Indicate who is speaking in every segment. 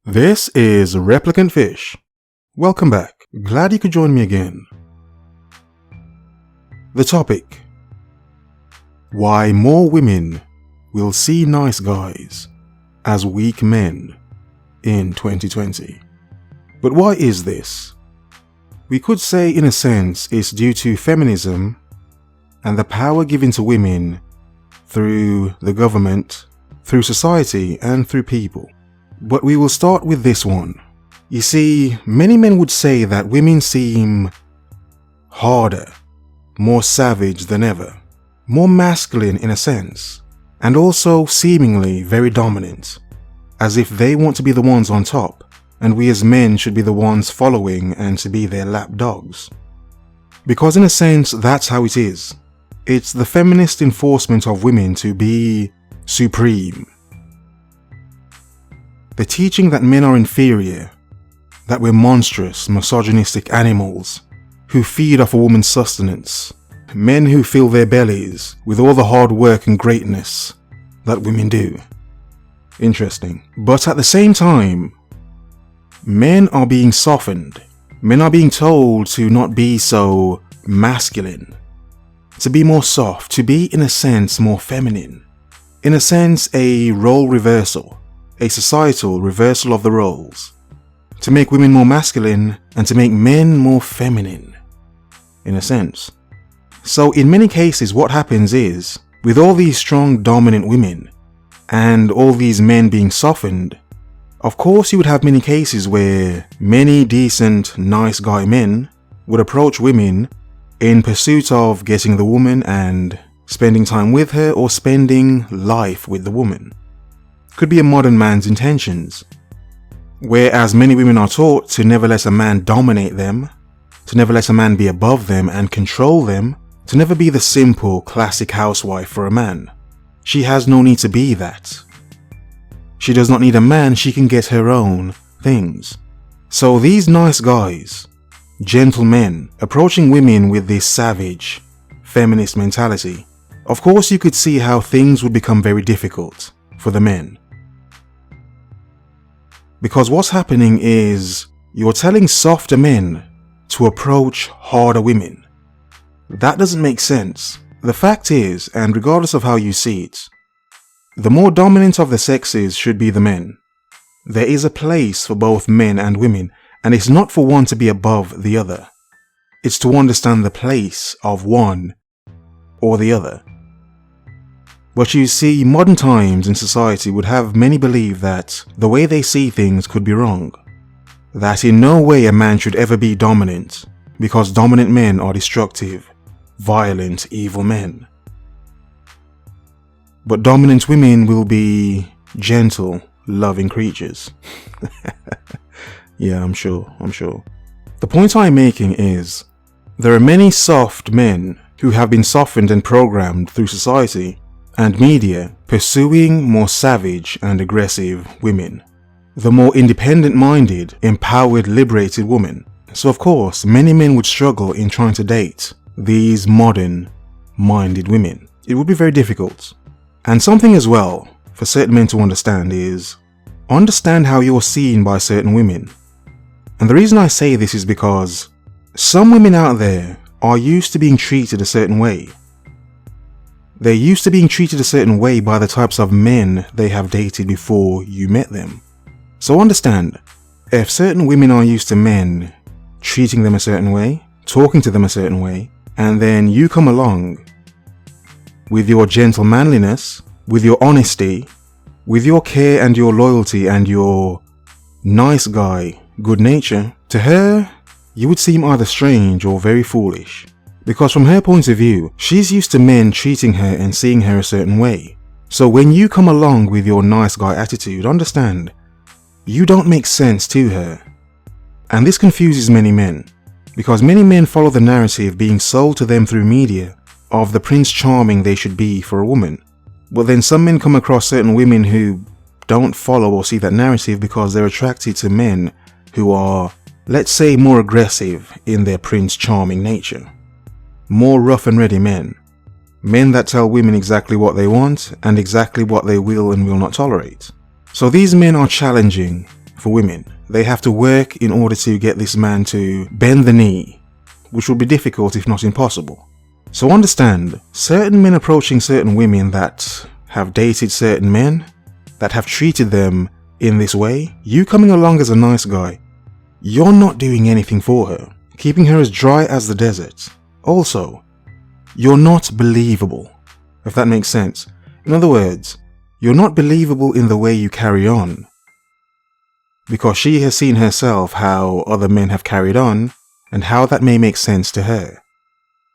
Speaker 1: This is ReplicantPhish. Welcome back. Glad you could join me again. The topic: why more women will see nice guys as weak men in 2020. But why is this? We could say in a sense it's due to feminism and the power given to women through the government, through society and through people. But we will start with this one. You see, many men would say that women seem harder, more savage than ever, more masculine in a sense, and also seemingly very dominant, as if they want to be the ones on top, and we as men should be the ones following and to be their lapdogs. Because in a sense, that's how it is. It's the feminist enforcement of women to be supreme. The teaching that men are inferior, that we're monstrous, misogynistic animals who feed off a woman's sustenance, men who fill their bellies with all the hard work and greatness that women do. Interesting. But at the same time, men are being softened. Men are being told to not be so masculine, to be more soft, to be in a sense more feminine. In a sense, a role reversal. A societal reversal of the roles, to make women more masculine and to make men more feminine, in a sense. So in many cases what happens is, with all these strong dominant women and all these men being softened, of course you would have many cases where many decent, nice guy men would approach women in pursuit of getting the woman and spending time with her or spending life with the woman. Could be a modern man's intentions, whereas many women are taught to never let a man dominate them, to never let a man be above them and control them, to never be the simple classic housewife for a man. She has no need to be that. She does not need a man, she can get her own things. So these nice guys, gentlemen, approaching women with this savage, feminist mentality, of course you could see how things would become very difficult for the men. Because what's happening is, you're telling softer men to approach harder women. That doesn't make sense. The fact is, and regardless of how you see it, the more dominant of the sexes should be the men. There is a place for both men and women, and it's not for one to be above the other. It's to understand the place of one or the other. But you see, modern times in society would have many believe that the way they see things could be wrong. That in no way a man should ever be dominant, because dominant men are destructive, violent, evil men. But dominant women will be gentle, loving creatures. Yeah, I'm sure. The point I'm making is, there are many soft men who have been softened and programmed through society and media pursuing more savage and aggressive women. The more independent-minded, empowered, liberated woman. So of course, many men would struggle in trying to date these modern-minded women. It would be very difficult. And something as well for certain men to understand is, understand how you're seen by certain women. And the reason I say this is because some women out there are used to being treated a certain way. They're used to being treated a certain way by the types of men they have dated before you met them. So understand, if certain women are used to men treating them a certain way, talking to them a certain way, and then you come along with your gentle manliness, with your honesty, with your care and your loyalty and your nice guy good nature, to her, you would seem either strange or very foolish. Because from her point of view, she's used to men treating her and seeing her a certain way. So when you come along with your nice guy attitude, understand, you don't make sense to her. And this confuses many men, because many men follow the narrative being sold to them through media of the Prince Charming they should be for a woman. But then some men come across certain women who don't follow or see that narrative because they're attracted to men who are, let's say, more aggressive in their Prince Charming nature. More rough and ready men. Men that tell women exactly what they want and exactly what they will and will not tolerate. So these men are challenging for women. They have to work in order to get this man to bend the knee, which will be difficult if not impossible. So understand, certain men approaching certain women that have dated certain men, that have treated them in this way, you coming along as a nice guy, you're not doing anything for her, keeping her as dry as the desert. Also, you're not believable, if that makes sense. In other words, you're not believable in the way you carry on, because she has seen herself how other men have carried on and how that may make sense to her.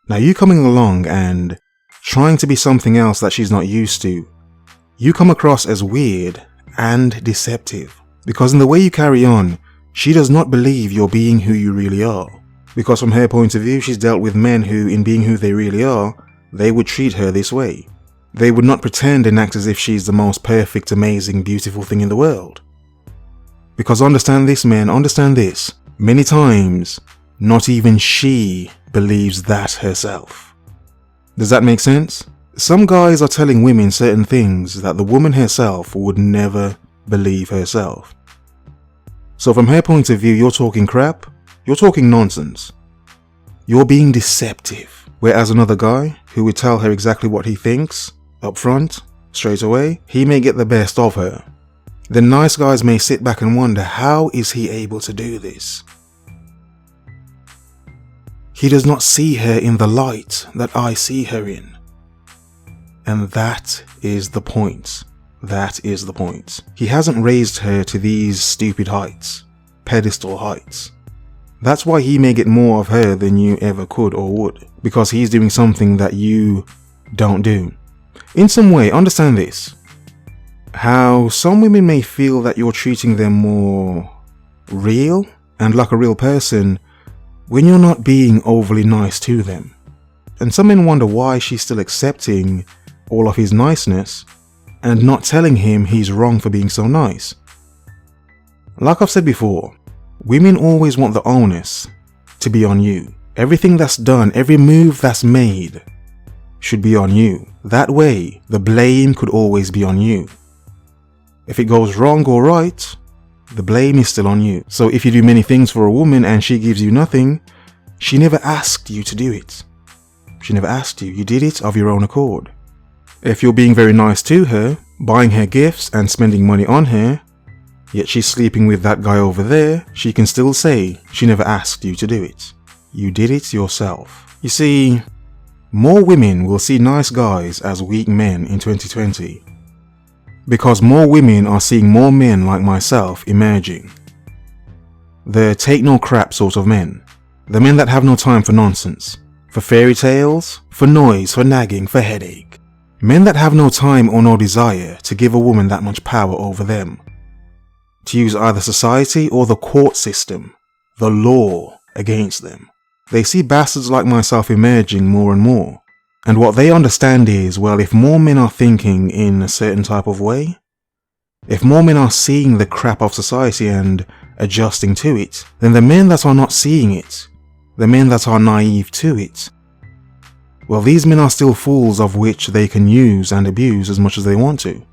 Speaker 1: Now you coming along and trying to be something else that she's not used to, you come across as weird and deceptive, because in the way you carry on, she does not believe you're being who you really are. Because from her point of view, she's dealt with men who, in being who they really are, they would treat her this way. They would not pretend and act as if she's the most perfect, amazing, beautiful thing in the world. Because understand this, men, understand this. Many times, not even she believes that herself. Does that make sense? Some guys are telling women certain things that the woman herself would never believe herself. So from her point of view, you're talking crap, you're talking nonsense. You're being deceptive. Whereas another guy who would tell her exactly what he thinks, up front, straight away, he may get the best of her. The nice guys may sit back and wonder, how is he able to do this? He does not see her in the light that I see her in. And that is the point. That is the point. He hasn't raised her to these stupid heights, pedestal heights. That's why he may get more of her than you ever could or would, because he's doing something that you don't do. In some way, understand this. How some women may feel that you're treating them more real and like a real person when you're not being overly nice to them. And some men wonder why she's still accepting all of his niceness and not telling him he's wrong for being so nice. Like I've said before, women always want the onus to be on you. Everything that's done, every move that's made should be on you. That way, the blame could always be on you. If it goes wrong or right, the blame is still on you. So if you do many things for a woman and she gives you nothing, she never asked you to do it. She never asked you. You did it of your own accord. If you're being very nice to her, buying her gifts and spending money on her, yet she's sleeping with that guy over there, she can still say she never asked you to do it. You did it yourself. You see, more women will see nice guys as weak men in 2020. Because more women are seeing more men like myself emerging. The take no crap sort of men. The men that have no time for nonsense. For fairy tales, for noise, for nagging, for headache. Men that have no time or no desire to give a woman that much power over them. To use either society or the court system, the law, against them. They see bastards like myself emerging more and more. And what they understand is, well, if more men are thinking in a certain type of way, if more men are seeing the crap of society and adjusting to it, then the men that are not seeing it, the men that are naive to it, well, these men are still fools of which they can use and abuse as much as they want to.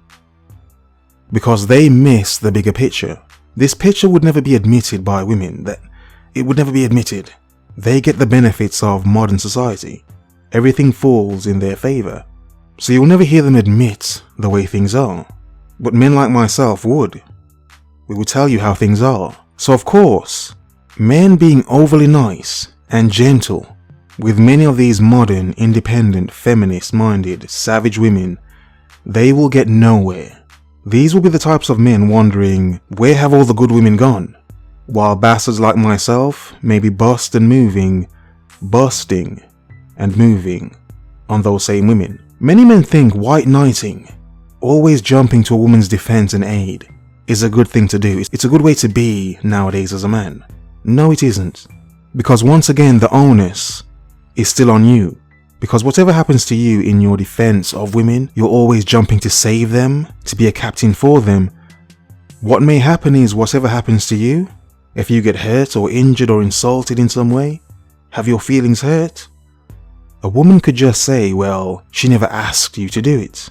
Speaker 1: Because they miss the bigger picture. This picture would never be admitted by women. That it would never be admitted. They get the benefits of modern society. Everything falls in their favor. So you'll never hear them admit the way things are. But men like myself would. We would tell you how things are. So of course, men being overly nice and gentle with many of these modern, independent, feminist-minded, savage women, they will get nowhere. These will be the types of men wondering, where have all the good women gone? While bastards like myself may be busting and moving on those same women. Many men think white knighting, always jumping to a woman's defense and aid, is a good thing to do. It's a good way to be nowadays as a man. No, it isn't. Because once again, the onus is still on you. Because whatever happens to you in your defense of women, you're always jumping to save them, to be a captain for them. What may happen is, whatever happens to you, if you get hurt or injured or insulted in some way, have your feelings hurt, a woman could just say, well, she never asked you to do it.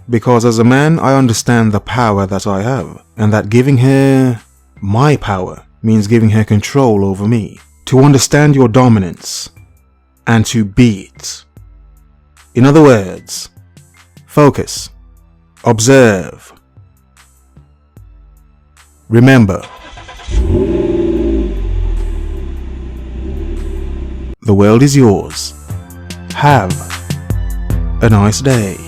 Speaker 1: Because as a man, I understand the power that I have, and that giving her My power means giving her control over me, to understand your dominance, and to be it. In other words, focus, observe. Remember, the world is yours. Have a nice day.